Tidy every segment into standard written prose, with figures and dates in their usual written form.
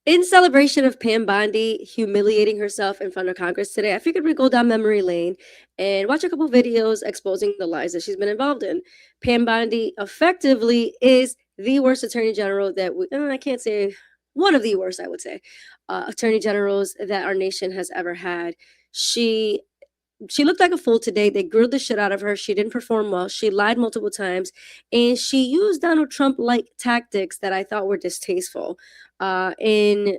In celebration of Pam Bondi humiliating herself in front of Congress today, I figured we'd go down memory lane and watch a couple videos exposing the lies that she's been involved in. Pam Bondi effectively is the worst attorney general that I can't say one of the worst, I would say, attorney generals that our nation has ever had. She she looked like a fool today. They grilled the shit out of her. She didn't perform well. She lied multiple times, and she used Donald Trump like tactics that I thought were distasteful. In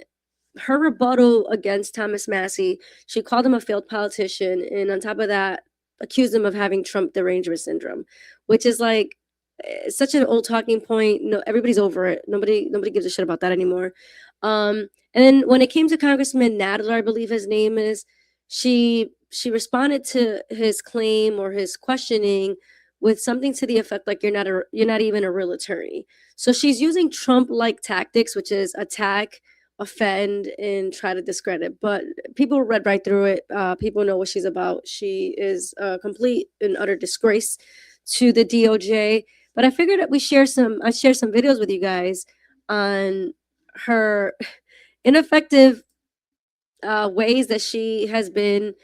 her rebuttal against Thomas Massey, she called him a failed politician, and on top of that, accused him of having Trump derangement syndrome, which is like such an old talking point. No, everybody's over it. Nobody gives a shit about that anymore. And then when it came to Congressman Nadler, I believe his name is, she responded to his claim or his questioning with something to the effect like you're not even a real attorney. So she's using Trump like tactics, which is attack, offend, and try to discredit. But people read right through it. People know what she's about. She is a complete and utter disgrace to the DOJ. But I figured that I share some videos with you guys on her ineffective ways that she has been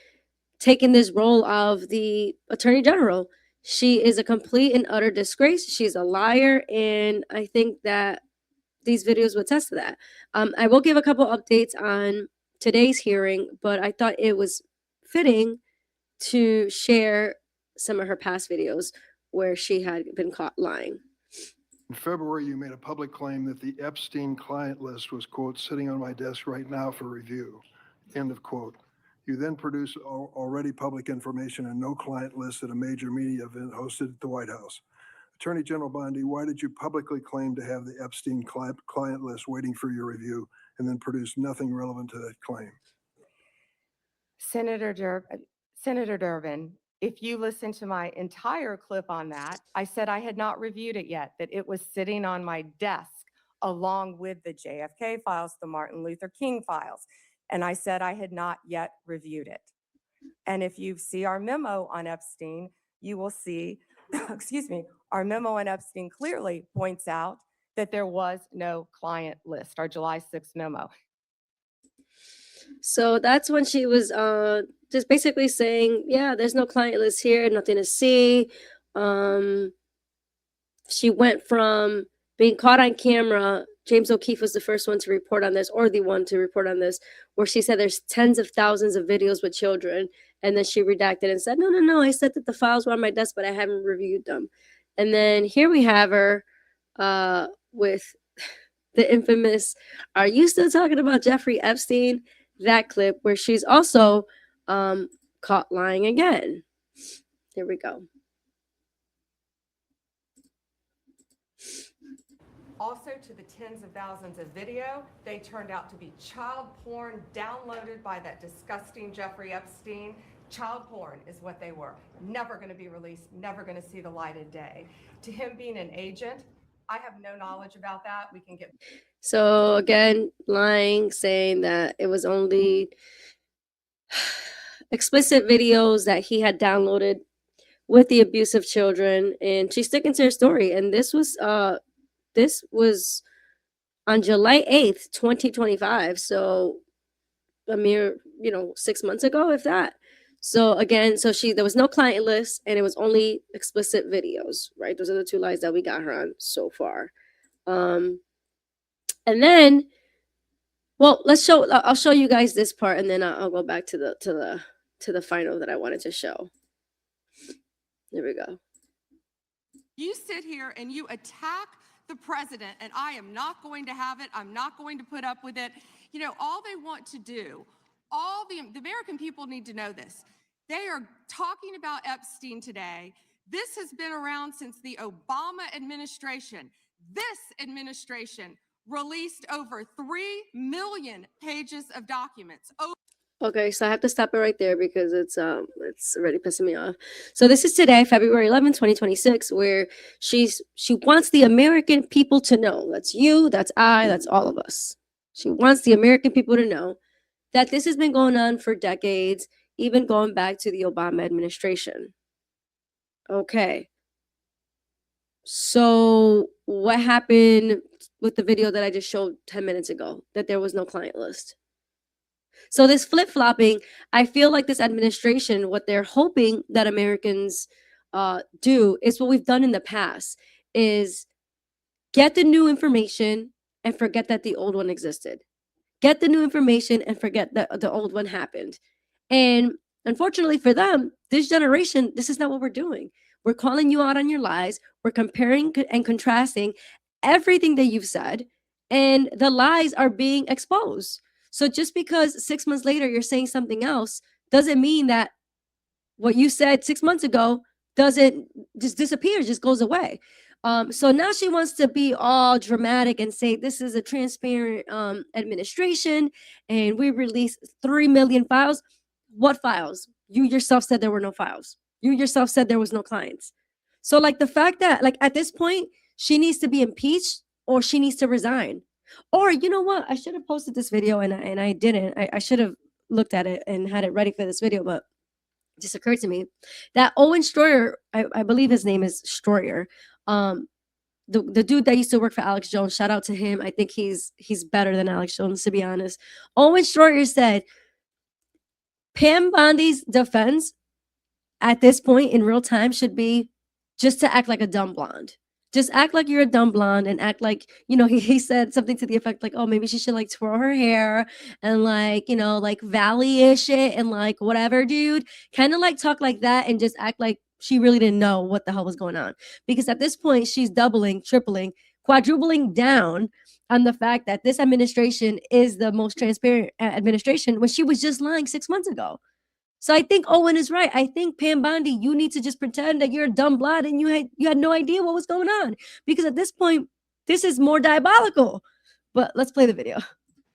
taking this role of the attorney general. She is a complete and utter disgrace. She's a liar, and I think that these videos will attest to that. I will give a couple updates on today's hearing, but I thought it was fitting to share some of her past videos where she had been caught lying. In February, you made a public claim that the Epstein client list was, quote, sitting on my desk right now for review, end of quote. You then produced already public information and no client list at a major media event hosted at the White House. Attorney General Bondi, why did you publicly claim to have the Epstein client list waiting for your review and then produce nothing relevant to that claim? Senator Durbin, if you listen to my entire clip on that, I said I had not reviewed it yet, that it was sitting on my desk along with the JFK files, the Martin Luther King files. And I said I had not yet reviewed it. And if you see our memo on Epstein, you will see, excuse me, our memo on Epstein clearly points out that there was no client list, our July 6th memo. So that's when she was just basically saying, yeah, there's no client list here, nothing to see. She went from being caught on camera. James O'Keefe was the first one to report on this, or the one to report on this, where she said there's tens of thousands of videos with children. And then she redacted and said, no, I said that the files were on my desk, but I haven't reviewed them. And then here we have her with the infamous, are you still talking about Jeffrey Epstein? That clip where she's also caught lying again. Here we go. Also, to the tens of thousands of video, they turned out to be child porn downloaded by that disgusting Jeffrey Epstein. Child porn is what they were. Never going to be released, never going to see the light of day. To him being an agent, I have no knowledge about that. We can get. So again, lying, saying that it was only explicit videos that he had downloaded with the abuse of children, and she's sticking to her story. And this was on July 8th, 2025. So a mere, 6 months ago, if that. So again, there was no client list and it was only explicit videos, right? Those are the two lies that we got her on so far. And then, well, I'll show you guys this part, and then I'll go back to the final that I wanted to show. There we go. You sit here and you attack the president, and I am not going to have it. I'm not going to put up with it. All they want to do, all the American people need to know this. They are talking about Epstein today. This has been around since the Obama administration. This administration released over 3 million pages of documents. Okay, so I have to stop it right there because it's already pissing me off. So this is today, February 11th, 2026, where she wants the American people to know. That's you, that's I, that's all of us. She wants the American people to know that this has been going on for decades, even going back to the Obama administration. Okay. So what happened with the video that I just showed 10 minutes ago, that there was no client list. So this flip-flopping, I feel like this administration, what they're hoping that Americans do is what we've done in the past, is get the new information and forget that the old one existed. Get the new information and forget that the old one happened. And unfortunately for them, this generation, this is not what we're doing. We're calling you out on your lies. We're comparing and contrasting everything that you've said, and the lies are being exposed. So just because 6 months later you're saying something else doesn't mean that what you said 6 months ago doesn't just disappear, just goes away. So now she wants to be all dramatic and say this is a transparent administration and we released 3 million files. What files? You yourself said there were no files. You yourself said there was no clients. So like the fact that like at this point she needs to be impeached or she needs to resign. Or you know what? I should have posted this video and I didn't. I should have looked at it and had it ready for this video, but it just occurred to me that Owen Stroyer, I believe his name is Stroyer, the dude that used to work for Alex Jones, shout out to him. I think he's better than Alex Jones, to be honest. Owen Stroyer said Pam Bondi's defense at this point in real time should be just to act like a dumb blonde. Just act like you're a dumb blonde and act like, you know, he said something to the effect like, oh, maybe she should like twirl her hair and like, you know, like valley-ish it and like whatever, dude. Kind of like talk like that and just act like she really didn't know what the hell was going on. Because at this point, she's doubling, tripling, quadrupling down on the fact that this administration is the most transparent administration when she was just lying 6 months ago. So I think Owen is right. I think Pam Bondi, you need to just pretend that you're a dumb blonde and you had no idea what was going on, because at this point, this is more diabolical. But let's play the video.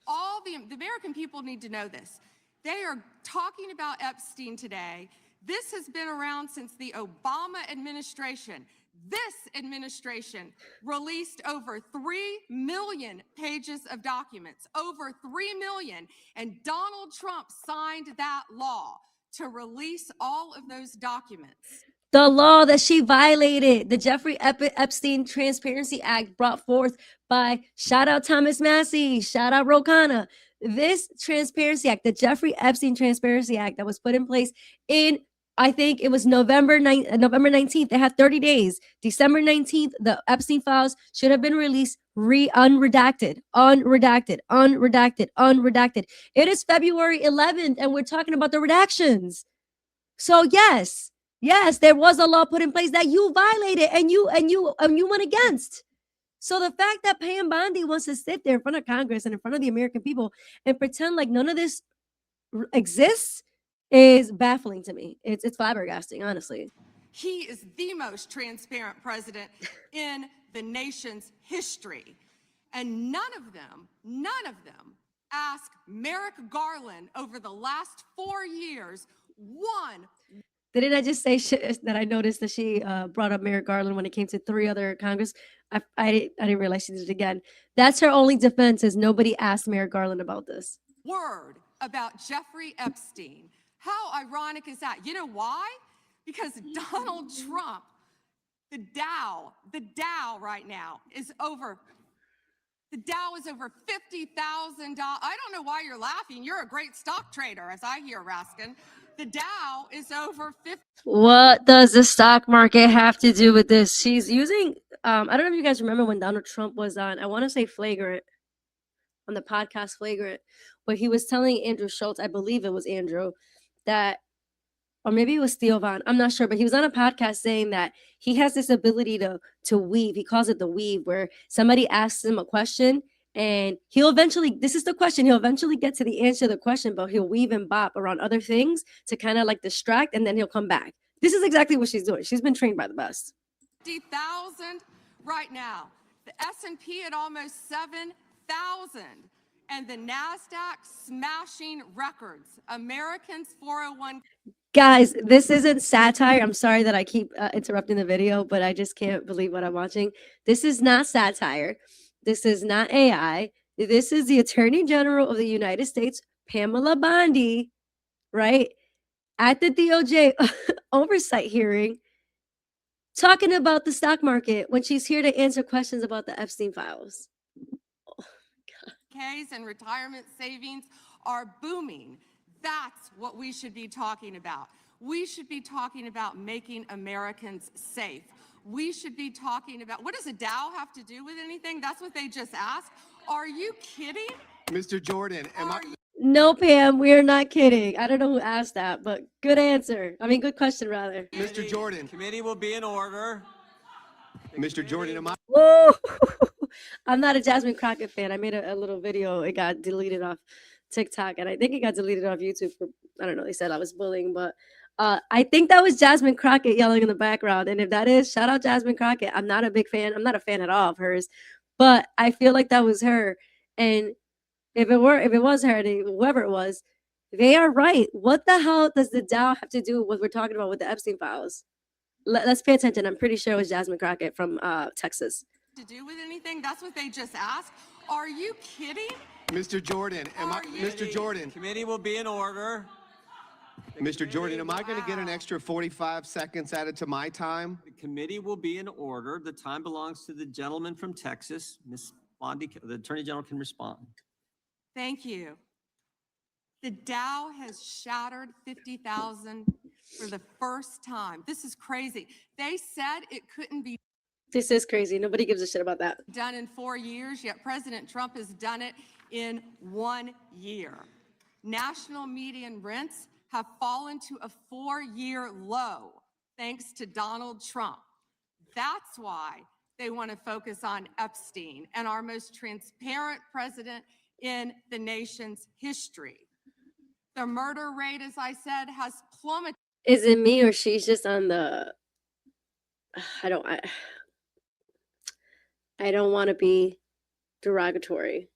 All the American people need to know this. They are talking about Epstein today. This has been around since the Obama administration. This administration released over 3 million pages of documents, over 3 million, and Donald Trump signed that law to release all of those documents. The law that she violated, the Jeffrey Epstein Transparency Act brought forth by, shout out Thomas Massey, shout out Rokana. This Transparency Act, the Jeffrey Epstein Transparency Act that was put in place in, I think it was November 19th. They had 30 days. December 19th, the Epstein files should have been released unredacted. It is February 11th, and we're talking about the redactions. So yes, there was a law put in place that you violated and you went against. So the fact that Pam Bondi wants to sit there in front of Congress and in front of the American people and pretend like none of this exists is baffling to me. It's flabbergasting, honestly. He is the most transparent president in the nation's history. And none of them asked Merrick Garland over the last 4 years one. Didn't I just say that I noticed that she brought up Merrick Garland when it came to 3 other Congress? I didn't realize she did it again. That's her only defense, is nobody asked Merrick Garland about this. Word about Jeffrey Epstein. How ironic is that? You know why? Because Donald Trump, the Dow right now is over. The Dow is over $50,000. I don't know why you're laughing. You're a great stock trader, as I hear, Raskin. The Dow is over 50. What does the stock market have to do with this? She's using, I don't know if you guys remember when Donald Trump was on, I want to say Flagrant, on the podcast Flagrant, but he was telling Andrew Schultz, I believe it was Andrew, that, or maybe it was Theo Von, I'm not sure, but he was on a podcast saying that he has this ability to weave. He calls it the weave, where somebody asks him a question and he'll eventually, this is the question, he'll eventually get to the answer to the question, but he'll weave and bop around other things to kind of like distract, and then he'll come back. This is exactly what she's doing. She's been trained by the best. 50,000 right now. The S&P at almost 7,000. And the NASDAQ smashing records. Americans 401. Guys, this isn't satire. I'm sorry that I keep interrupting the video, but I just can't believe what I'm watching. This is not satire. This is not AI. This is the Attorney General of the United States, Pamela Bondi, right, at the DOJ oversight hearing, talking about the stock market when she's here to answer questions about the Epstein files. 401ks and retirement savings are booming. That's what we should be talking about. We should be talking about making Americans safe. We should be talking about, what does a Dow have to do with anything? That's what they just asked. Are you kidding? Mr. Jordan, No, Pam, we are not kidding. I don't know who asked that, but good answer. I mean, good question, rather. Mr. Jordan, Committee will be in order. Mr. Jordan, am I? Whoa! I'm not a Jasmine Crockett fan. I made a little video. It got deleted off TikTok, and I think it got deleted off YouTube for, I don't know, they said I was bullying, but I think that was Jasmine Crockett yelling in the background. And if that is, shout out Jasmine Crockett. I'm not a big fan. I'm not a fan at all of hers, but I feel like that was her. And if it was her, whoever it was, they are right. What the hell does the Dow have to do with what we're talking about with the Epstein files? Let's pay attention. I'm pretty sure it was Jasmine Crockett from Texas. To do with anything? That's what they just asked. Are you kidding? Mr. Jordan, Mr. Jordan, Committee will be in order. Mr. Jordan, am I going to get an extra 45 seconds added to my time? The committee will be in order. The time belongs to the gentleman from Texas. Ms. Bondi, the Attorney General can respond. Thank you. The Dow has shattered 50,000 for the first time. This is crazy. They said it couldn't be This is crazy. Nobody gives a shit about that. done in 4 years, yet President Trump has done it in 1 year. National median rents have fallen to a 4-year low thanks to Donald Trump. That's why they want to focus on Epstein and our most transparent president in the nation's history. The murder rate, as I said, has plummeted. Is it me or she's just on the? I don't want to be derogatory.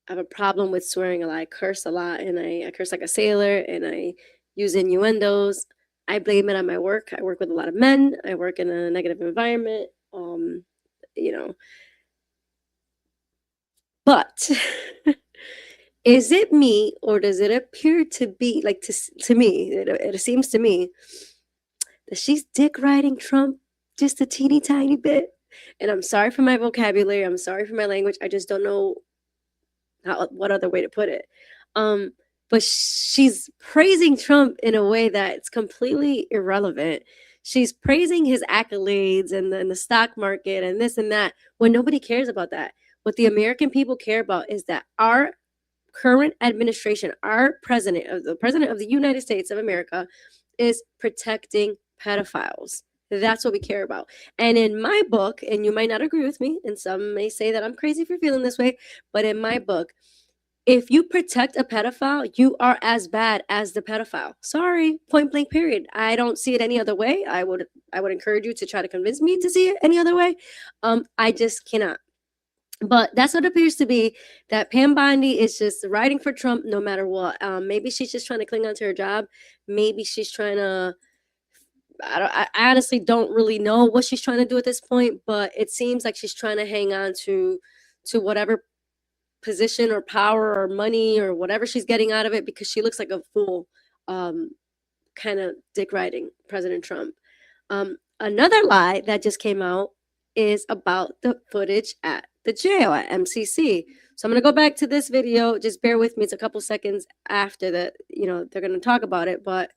I have a problem with swearing a lot. I curse a lot, and I curse like a sailor, and I use innuendos. I blame it on my work. I work with a lot of men. I work in a negative environment. You know. But is it me, or does it appear to be like to me? It seems to me that she's dick riding Trump just a teeny tiny bit. And I'm sorry for my vocabulary. I'm sorry for my language. I just don't know what other way to put it. But she's praising Trump in a way that's completely irrelevant. She's praising his accolades and the stock market and this and that when nobody cares about that. What the American people care about is that our current administration, the president of the United States of America, is protecting pedophiles. That's what we care about. And in my book, and you might not agree with me, and some may say that I'm crazy for feeling this way, but in my book, if you protect a pedophile, you are as bad as the pedophile. Sorry, point blank period. I don't see it any other way. I would encourage you to try to convince me to see it any other way. I just cannot. But that's what it appears to be, that Pam Bondi is just riding for Trump no matter what. Maybe she's just trying to cling on to her job. Maybe she's trying to, I honestly don't really know what she's trying to do at this point, but it seems like she's trying to hang on to whatever position or power or money or whatever she's getting out of it, because she looks like a fool, kind of dick riding President Trump. Another lie that just came out is about the footage at the jail at MCC. So I'm going to go back to this video. Just bear with me. It's a couple seconds after that, they're going to talk about it, but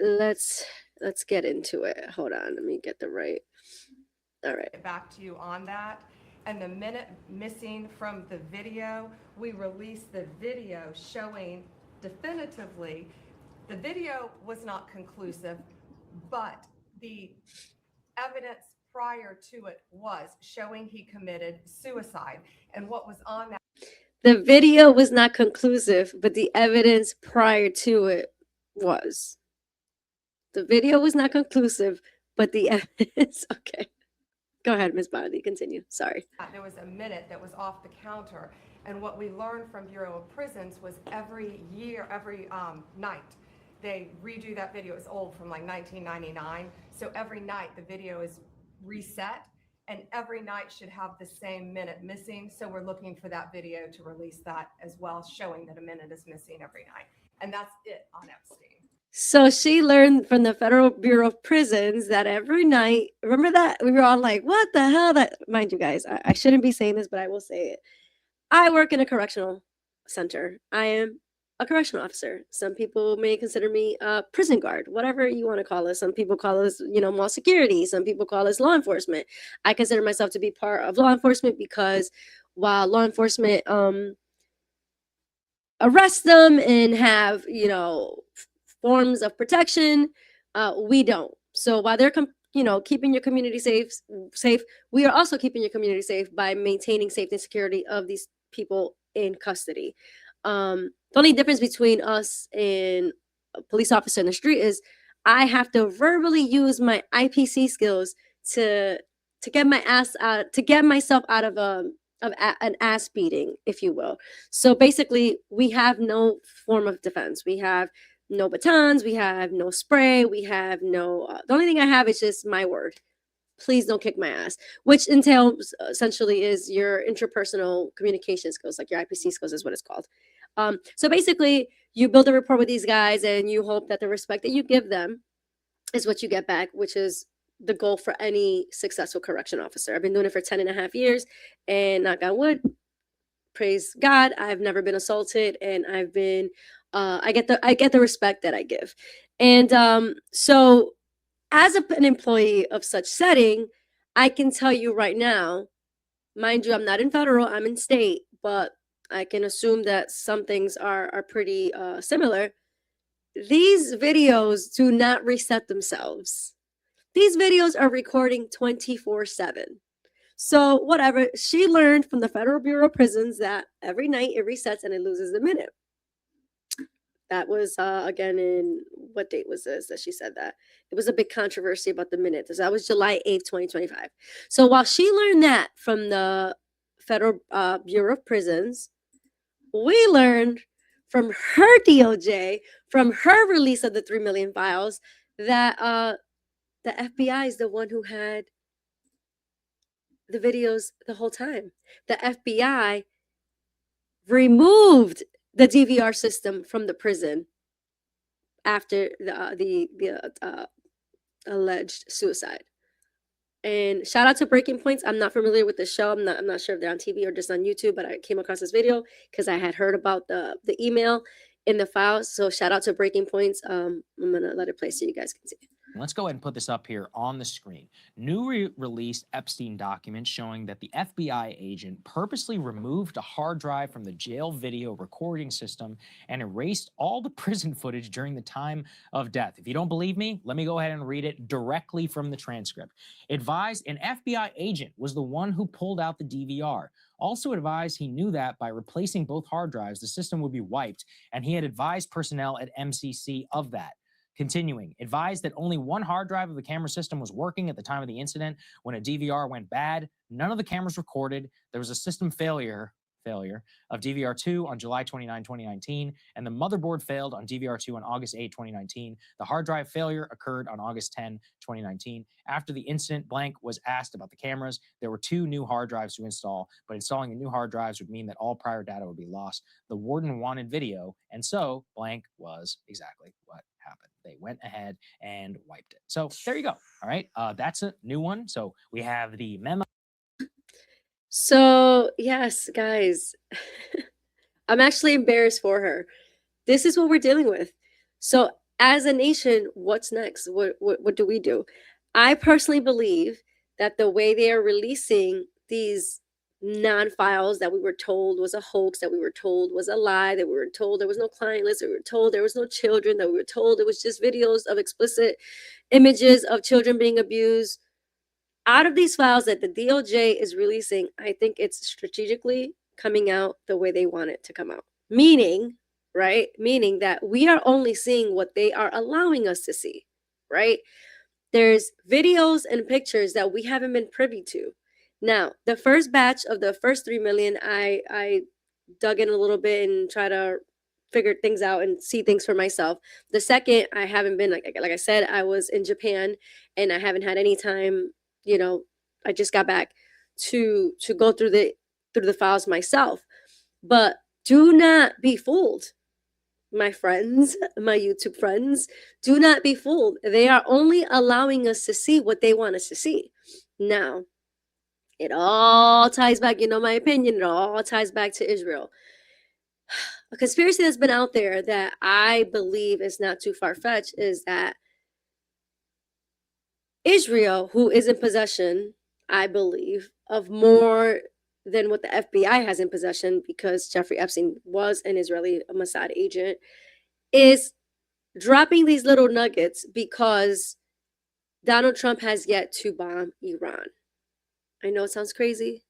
let's get into it. Hold on. Let me get the right. All right. Back to you on that. And the minute missing from the video, we released the video showing definitively the video was not conclusive, but the evidence prior to it was showing he committed suicide. And what was on that? The video was not conclusive, but the evidence prior to it was. The video was not conclusive, but the evidence. Okay. Go ahead, Ms. Bondi. Continue. Sorry. There was a minute that was off the counter. And what we learned from Bureau of Prisons was every night, they redo that video. It's old, from like 1999. So every night the video is reset, and every night should have the same minute missing. So we're looking for that video to release that as well, showing that a minute is missing every night. And that's it on Epstein. So she learned from the Federal Bureau of Prisons that every night, remember that? We were all like, what the hell? That, mind you guys, I shouldn't be saying this, but I will say it. I work in a correctional center. I am a correctional officer. Some people may consider me a prison guard, whatever you want to call us. Some people call us, mall security. Some people call us law enforcement. I consider myself to be part of law enforcement because while law enforcement arrest them and have, forms of protection, we don't. So while they're keeping your community safe, we are also keeping your community safe by maintaining safety and security of these people in custody. The only difference between us and a police officer in the street is I have to verbally use my IPC skills to get myself out of an ass beating, if you will. So basically, we have no form of defense. We have no batons, we have no spray, we have no. The only thing I have is just my word. Please don't kick my ass, which entails essentially is your interpersonal communication skills, like your IPC skills is what it's called. So basically, you build a rapport with these guys and you hope that the respect that you give them is what you get back, which is the goal for any successful correction officer. I've been doing it for 10 and a half years, and knock on wood, praise God, I've never been assaulted, and I've been I get the respect that I give. And so as an employee of such setting, I can tell you right now, mind you, I'm not in federal, I'm in state, but I can assume that some things are pretty similar. These videos do not reset themselves. These videos are recording 24/7. So whatever, she learned from the Federal Bureau of Prisons that every night it resets and it loses a minute. That was again in what date was this that she said that? It was a big controversy about the minute. That was July 8th, 2025. So while she learned that from the Federal Bureau of Prisons, we learned from her DOJ, from her release of the 3 million files, that the FBI is the one who had the videos the whole time. The FBI removed the DVR system from the prison after the alleged suicide. And shout out to Breaking Points. I'm not familiar with the show. I'm not sure if they're on TV or just on YouTube, but I came across this video because I had heard about the email in the files. So shout out to Breaking Points. I'm gonna let it play so you guys can see. Let's go ahead and put this up here on the screen. New released Epstein documents showing that the FBI agent purposely removed a hard drive from the jail video recording system and erased all the prison footage during the time of death. If you don't believe me, let me go ahead and read it directly from the transcript. Advised an FBI agent was the one who pulled out the DVR. Also advised he knew that by replacing both hard drives, the system would be wiped, and he had advised personnel at MCC of that. Continuing, advised that only one hard drive of the camera system was working at the time of the incident. When a DVR went bad, none of the cameras recorded. There was a system failure of DVR2 on July 29, 2019, and the motherboard failed on DVR2 on August 8, 2019. The hard drive failure occurred on August 10, 2019. After the incident, blank was asked about the cameras. There were 2 new hard drives to install, but installing the new hard drives would mean that all prior data would be lost. The warden wanted video, and so blank was exactly what happened. They went ahead and wiped it. So there you go. All right. That's a new one. So we have the memo. So yes, guys, I'm actually embarrassed for her. This is what we're dealing with. So as a nation, what's next? What do we do? I personally believe that the way they are releasing these non-files that we were told was a hoax, that we were told was a lie, that we were told there was no client list, that we were told there was no children, that we were told it was just videos of explicit images of children being abused. Out of these files that the DOJ is releasing, I think it's strategically coming out the way they want it to come out. Meaning that we are only seeing what they are allowing us to see, right? There's videos and pictures that we haven't been privy to. Now, the first batch of the first 3 million, I dug in a little bit and try to figure things out and see things for myself. The second, I haven't been, like I said, I was in Japan and I haven't had any time, I just got back to go through the files myself. But do not be fooled. My friends, my YouTube friends, do not be fooled. They are only allowing us to see what they want us to see. Now, It all ties back, you know, my opinion, it all ties back to Israel. A conspiracy that's been out there that I believe is not too far-fetched is that Israel, who is in possession, I believe, of more than what the FBI has in possession, because Jeffrey Epstein was an Israeli Mossad agent, is dropping these little nuggets because Donald Trump has yet to bomb Iran. I know it sounds crazy.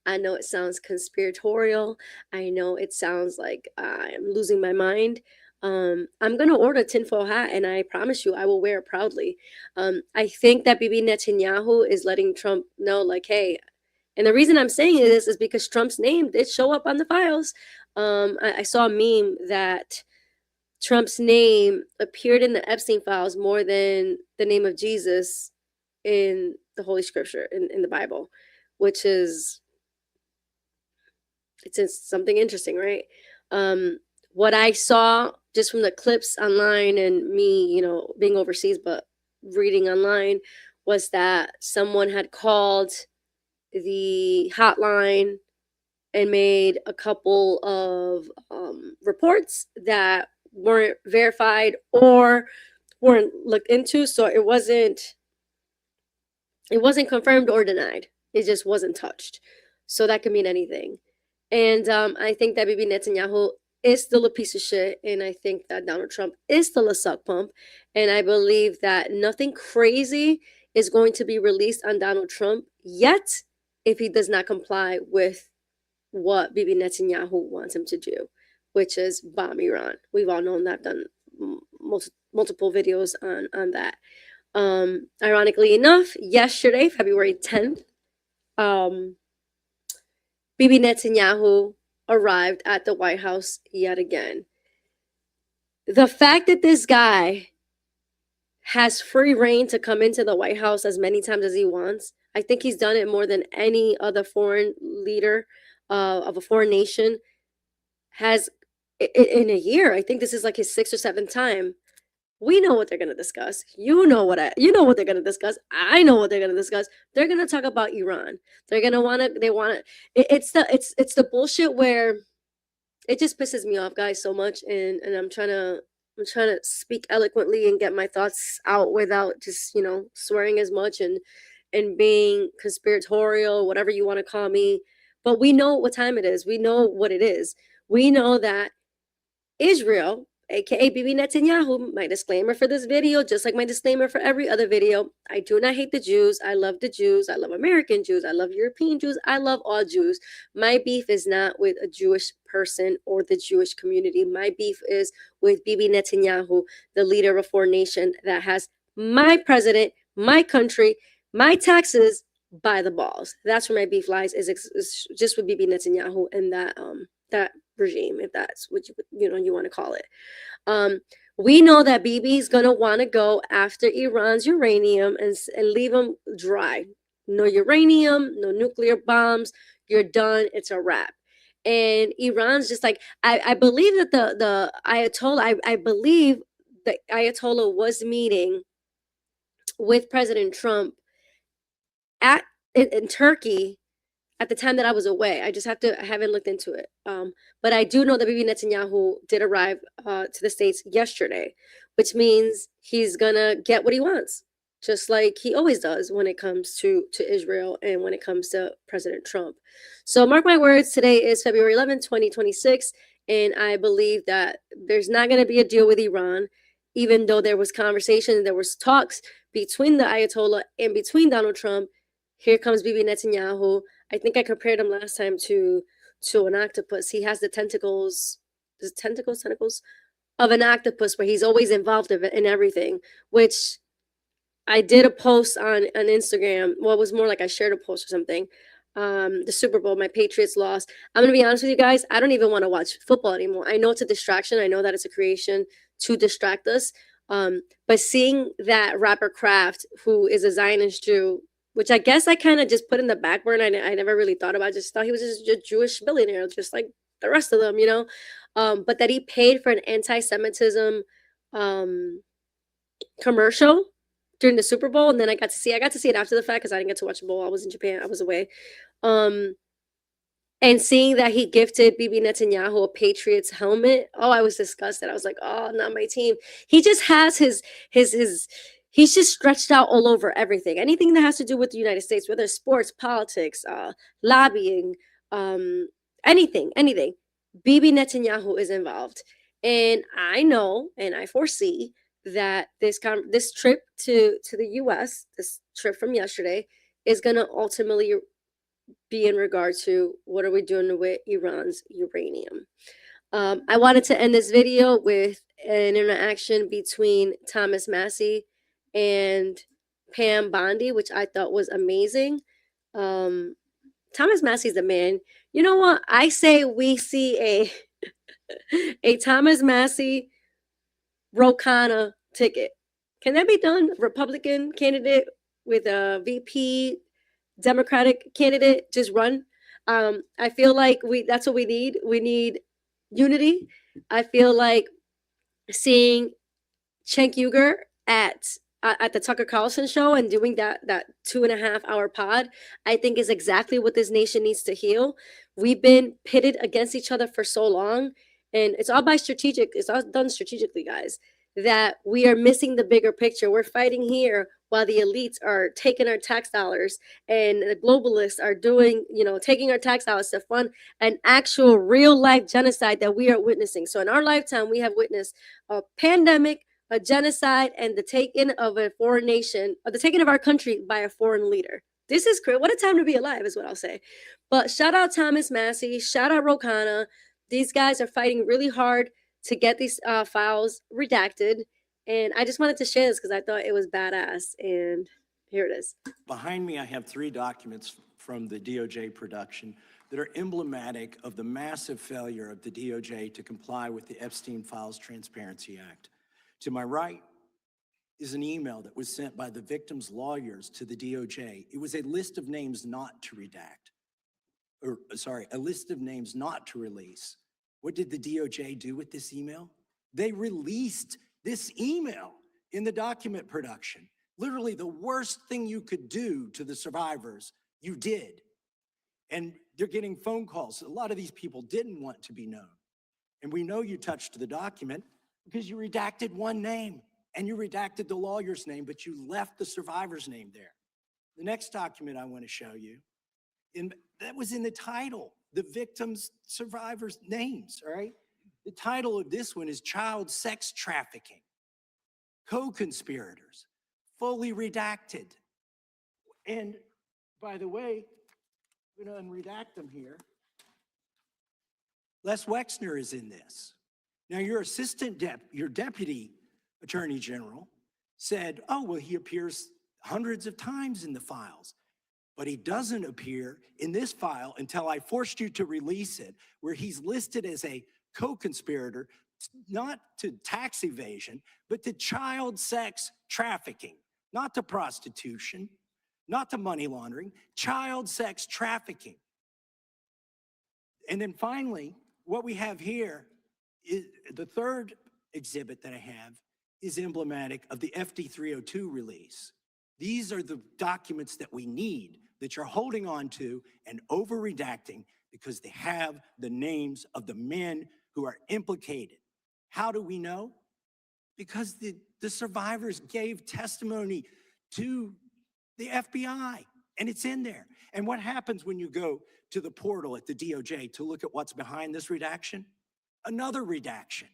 I know it sounds conspiratorial. I know it sounds like I'm losing my mind. I'm going to order a tinfoil hat, and I promise you I will wear it proudly. I think that Bibi Netanyahu is letting Trump know, like, hey, and the reason I'm saying this is because Trump's name did show up on the files. I saw a meme that Trump's name appeared in the Epstein files more than the name of Jesus in the Holy Scripture, in the Bible, which is, it's something interesting, right? What I saw just from the clips online and me, you know, being overseas, but reading online, was that someone had called the hotline and made a couple of reports that weren't verified or weren't looked into. So it wasn't confirmed or denied. It just wasn't touched. So that could mean anything. And I think that Bibi Netanyahu is still a piece of shit. And I think that Donald Trump is still a suck pump. And I believe that nothing crazy is going to be released on Donald Trump yet if he does not comply with what Bibi Netanyahu wants him to do, which is bomb Iran. We've all known that. I've done multiple videos on that. Ironically enough, yesterday, February 10th, Bibi Netanyahu arrived at the White House yet again. The fact that this guy has free reign to come into the White House as many times as he wants, I think he's done it more than any other foreign leader of a foreign nation has in a year. I think this is like his 6th or 7th time. We know what they're going to discuss. You know what they're going to discuss. I know what they're going to discuss. They're going to talk about Iran. They're going to want to, it's the bullshit where it just pisses me off, guys, so much. And I'm trying to speak eloquently and get my thoughts out without just, you know, swearing as much and being conspiratorial, whatever you want to call me. But we know what time it is. We know what it is. We know that Israel, aka Bibi Netanyahu, my disclaimer for this video, just like my disclaimer for every other video, I do not hate the Jews. I love the Jews. I love American Jews. I love European Jews. I love all Jews. My beef is not with a Jewish person or the Jewish community. My beef is with Bibi Netanyahu, the leader of a foreign nation that has my president, my country, my taxes by the balls. That's where my beef lies, is just with Bibi Netanyahu and that regime, if that's what you want to call it. We know that Bibi's gonna want to go after Iran's uranium and leave them dry. No uranium, no nuclear bombs. You're done. It's a wrap. And Iran's just like, I believe that the Ayatollah, I believe the Ayatollah was meeting with President Trump in Turkey at the time that I was away. I haven't looked into it. But I do know that Bibi Netanyahu did arrive to the States yesterday, which means he's gonna get what he wants, just like he always does when it comes to Israel and when it comes to President Trump. So mark my words, today is February 11th, 2026, and I believe that there's not gonna be a deal with Iran, even though there was conversation, there was talks between the Ayatollah and between Donald Trump. Here comes Bibi Netanyahu. I think I compared him last time to an octopus. He has the tentacles of an octopus, where he's always involved in everything, which I did a post on Instagram. Well, it was more like I shared a post or something. The Super Bowl, my Patriots lost. I'm going to be honest with you guys. I don't even want to watch football anymore. I know it's a distraction. I know that it's a creation to distract us. But seeing that rapper Kraft, who is a Zionist Jew, which I guess I kind of just put in the back burner. I never really thought about it. I just thought he was just a Jewish billionaire, just like the rest of them, you know? But that he paid for an anti-Semitism commercial during the Super Bowl, and then I got to see it after the fact because I didn't get to watch the bowl. I was in Japan. I was away. And seeing that he gifted Bibi Netanyahu a Patriots helmet, oh, I was disgusted. I was like, oh, not my team. He just has his he's just stretched out all over everything. Anything that has to do with the United States, whether it's sports, politics, lobbying, anything. Bibi Netanyahu is involved. And I know and I foresee that this trip to the US, this trip from yesterday, is gonna ultimately be in regard to what are we doing with Iran's uranium. I wanted to end this video with an interaction between Thomas Massey and Pam Bondi, which I thought was amazing. Thomas Massey's the man. You know what? I say we see a Thomas Massey Ro Khanna ticket. Can that be done? Republican candidate with a VP Democratic candidate just run. I feel like that's what we need. We need unity. I feel like seeing Cenk Uygur at the Tucker Carlson show and doing that 2.5 hour pod, I think is exactly what this nation needs to heal. We've been pitted against each other for so long, and it's all done strategically, guys, that we are missing the bigger picture. We're fighting here while the elites are taking our tax dollars and the globalists are taking our tax dollars to fund an actual real life genocide that we are witnessing. So in our lifetime, we have witnessed a pandemic, a genocide, and the taking of a foreign nation, or the taking of our country by a foreign leader. This is crazy. What a time to be alive is what I'll say. But shout out Thomas Massey, shout out Ro Khanna. These guys are fighting really hard to get these files redacted. And I just wanted to share this because I thought it was badass. And here it is. Behind me, I have 3 documents from the DOJ production that are emblematic of the massive failure of the DOJ to comply with the Epstein Files Transparency Act. To my right is an email that was sent by the victim's lawyers to the DOJ. It was a list of names not to redact, a list of names not to release. What did the DOJ do with this email? They released this email in the document production. Literally the worst thing you could do to the survivors, you did. And they're getting phone calls. A lot of these people didn't want to be known. And we know you touched the document because you redacted one name and you redacted the lawyer's name, but you left the survivor's name there. The next document I want to show you, that was in the title, the victims' survivors' names, all right? The title of this one is Child Sex Trafficking, Co-Conspirators, fully redacted. And by the way, I'm gonna unredact them here. Les Wexner is in this. Now your your deputy attorney general said, oh, well, he appears hundreds of times in the files, but he doesn't appear in this file until I forced you to release it, where he's listed as a co-conspirator, not to tax evasion, but to child sex trafficking, not to prostitution, not to money laundering, child sex trafficking. And then finally, what we have here is the third exhibit that I have is emblematic of the FD 302 release. These are the documents that we need that you're holding on to and over redacting because they have the names of the men who are implicated. How do we know? Because the survivors gave testimony to the FBI, and it's in there. And what happens when you go to the portal at the DOJ to look at what's behind this redaction? Another redaction.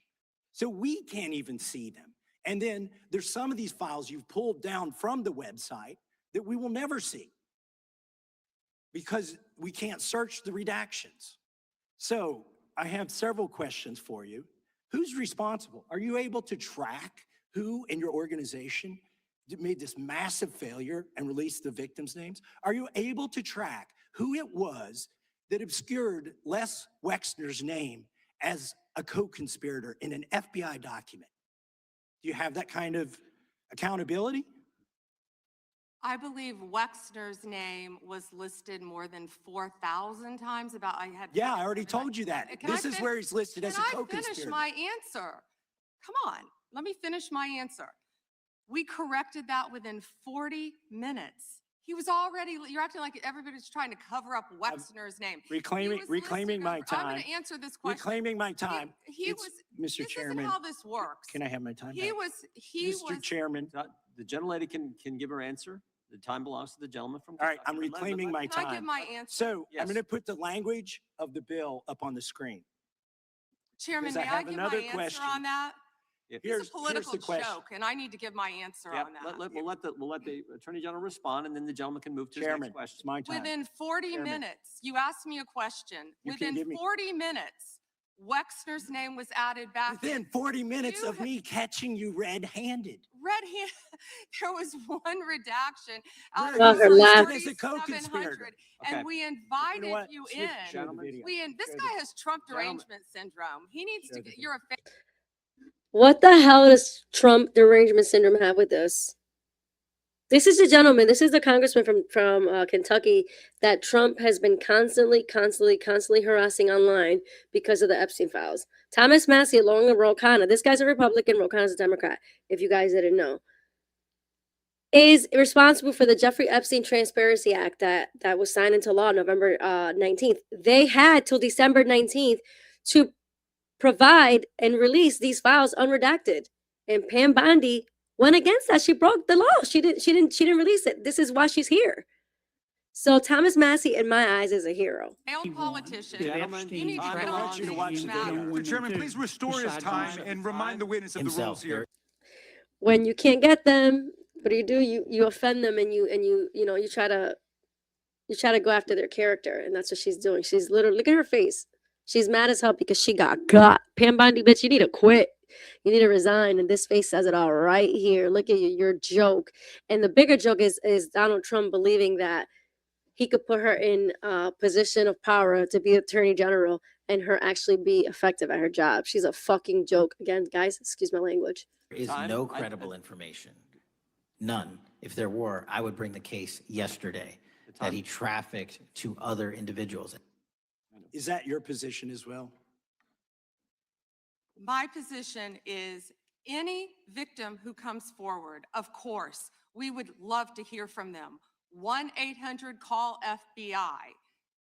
So we can't even see them. And then there's some of these files you've pulled down from the website that we will never see because we can't search the redactions. So I have several questions for you. Who's responsible? Are you able to track who in your organization made this massive failure and released the victims' names? Are you able to track who it was that obscured Les Wexner's name as a co-conspirator in an FBI document? Do you have that kind of accountability? I believe Wexner's name was listed more than 4,000 times. Yeah, I already told you that. Can This I is fin- where he's listed as a Can I co-conspirator. finish my answer? Come on, let me finish my answer. We corrected that within 40 minutes. He was already, you're acting like everybody's trying to cover up Wexner's name. He Reclaiming, was reclaiming listed my over- I'm time. going to answer this question. Reclaiming my time. He It's- was, Mr. this Chairman, isn't how this works. can I have my time He back? was, he was. Mr. Chairman, The gentlelady can give her answer. The time belongs to the gentleman from all right, Kentucky. I'm reclaiming my Can I give time. my answer? So I'm Yes. going to put the language of the bill up on the screen. Chairman, because I may I have give my another answer question. on that? If- It's Here's a political the question. joke, and I need to give my answer Yep, on that. we'll let the Attorney General respond, and then the gentleman can move to his Chairman, next it's question. my time. Within 40 Chairman. minutes, you asked me a question. You can Within give me- 40 minutes, Wexner's name was added back. Within 40 minutes You of ha- me catching you red-handed. Red hand, there was one redaction out Where of you listed as a 4,700, co-conspirator. Okay. and we You know invited what? you Switch- show the in. video. This Show guy the- has Trump Gentlemen. derangement syndrome. He needs Show to, the you're a What the hell does Trump derangement syndrome have with this? This is the gentleman. This is the congressman from Kentucky that Trump has been constantly harassing online because of the Epstein files. Thomas Massey, along with Ro Khanna. This guy's a Republican. Ro Khanna's a Democrat. If you guys didn't know, is responsible for the Jeffrey Epstein Transparency Act that was signed into law November 19th. They had till December 19th to provide and release these files unredacted, and Pam Bondi went against that. She broke the law. She didn't release it. This is why she's here. So Thomas Massey, in my eyes, is a hero. failed politician. Gentlemen, You need to time get I on want you to things watch that the matter. video. Mr. Chairman, please restore his time and remind the witness of the rules here. When you can't get them, what do? You offend them, and you try to go after their character, and that's what she's doing. She's literally, look at her face. She's mad as hell because she got. Pam Bondi, bitch, you need to quit. You need to resign. And this face says it all right here. Look at you, your joke. And the bigger joke is Donald Trump believing that he could put her in a position of power to be attorney general and her actually be effective at her job. She's a fucking joke. Again, guys, excuse my language. There is Time. no credible information. None. If there were, I would bring the case yesterday that he trafficked to other individuals. Is that your position as well? My position is any victim who comes forward, of course, we would love to hear from them. 1-800-CALL-FBI.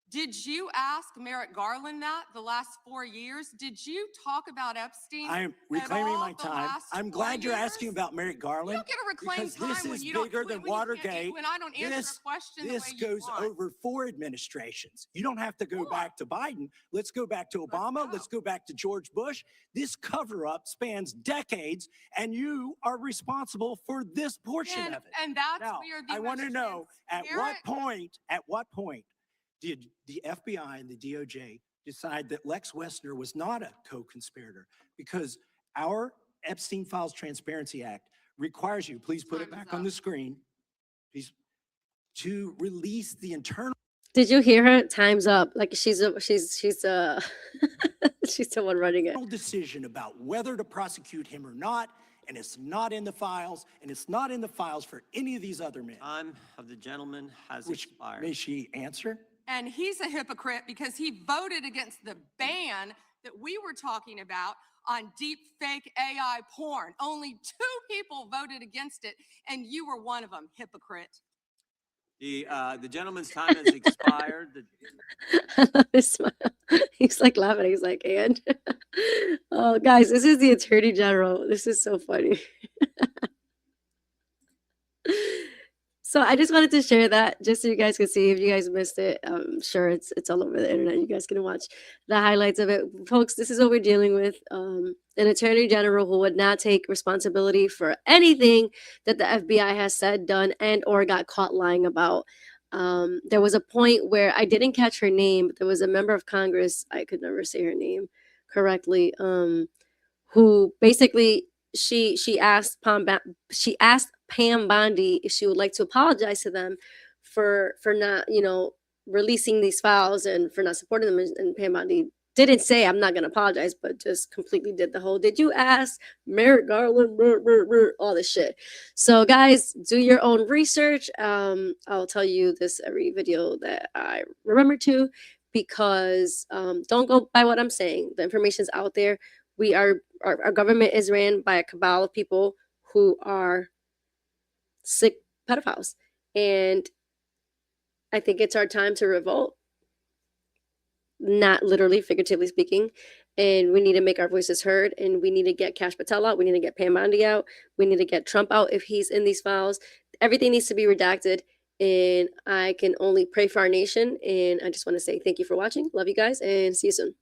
Did you ask Merrick Garland that the last 4 years? Did you talk about Epstein? I am reclaiming all my the time. last I'm 4 glad you're asking years? about Merrick You Garland. don't get to reclaim because this time when is you don't. bigger than when you can't get- Watergate. When I don't answer This- a question the This way you goes want. over 4 administrations. You don't have to go Four. back to Biden. Let's go back to Obama. go. Let's go back to George Bush. This cover-up spans decades, and you are responsible for this portion And, of it. and that's Now, where the I want to most know at what transparent- point did the FBI and the DOJ decide that Lex Wessner was not a co-conspirator? Because our Epstein Files Transparency Act requires you, please put it Time is back on up. the screen, please, to release the internal Did you hear her? Time's up. Like she's she's she's the one running it. decision about whether to prosecute him or not, and it's not in the files, and it's not in the files for any of these other men. Time of the gentleman has Which, expired. may she answer? And he's a hypocrite because he voted against the ban that we were talking about on deep fake AI porn. Only 2 people voted against it, and you were one of them, hypocrite. The gentleman's time has expired. I love his smile. He's like laughing. He's like, and oh, guys, this is the attorney general. This is so funny. So I just wanted to share that just so you guys can see. If you guys missed it, I'm sure it's all over the internet. You guys can watch the highlights of it. Folks, this is what we're dealing with. An attorney general who would not take responsibility for anything that the FBI has said, done, and or got caught lying about. There was a point where I didn't catch her name, but there was a member of Congress, I could never say her name correctly, who basically she asked Pam Bondi if she would like to apologize to them for not releasing these files and for not supporting them, and Pam Bondi didn't say I'm not gonna apologize, but just completely did the whole did you ask Merrick Garland all this shit. So guys, do your own research. I'll tell you this every video that I remember to, because don't go by what I'm saying. The information's out there. Our government is ran by a cabal of people who are sick pedophiles. And I think it's our time to revolt, not literally, figuratively speaking. And we need to make our voices heard, and we need to get Cash Patel out. We need to get Pam Bondi out. We need to get Trump out if he's in these files. Everything needs to be redacted. And I can only pray for our nation. And I just want to say thank you for watching. Love you guys, and see you soon.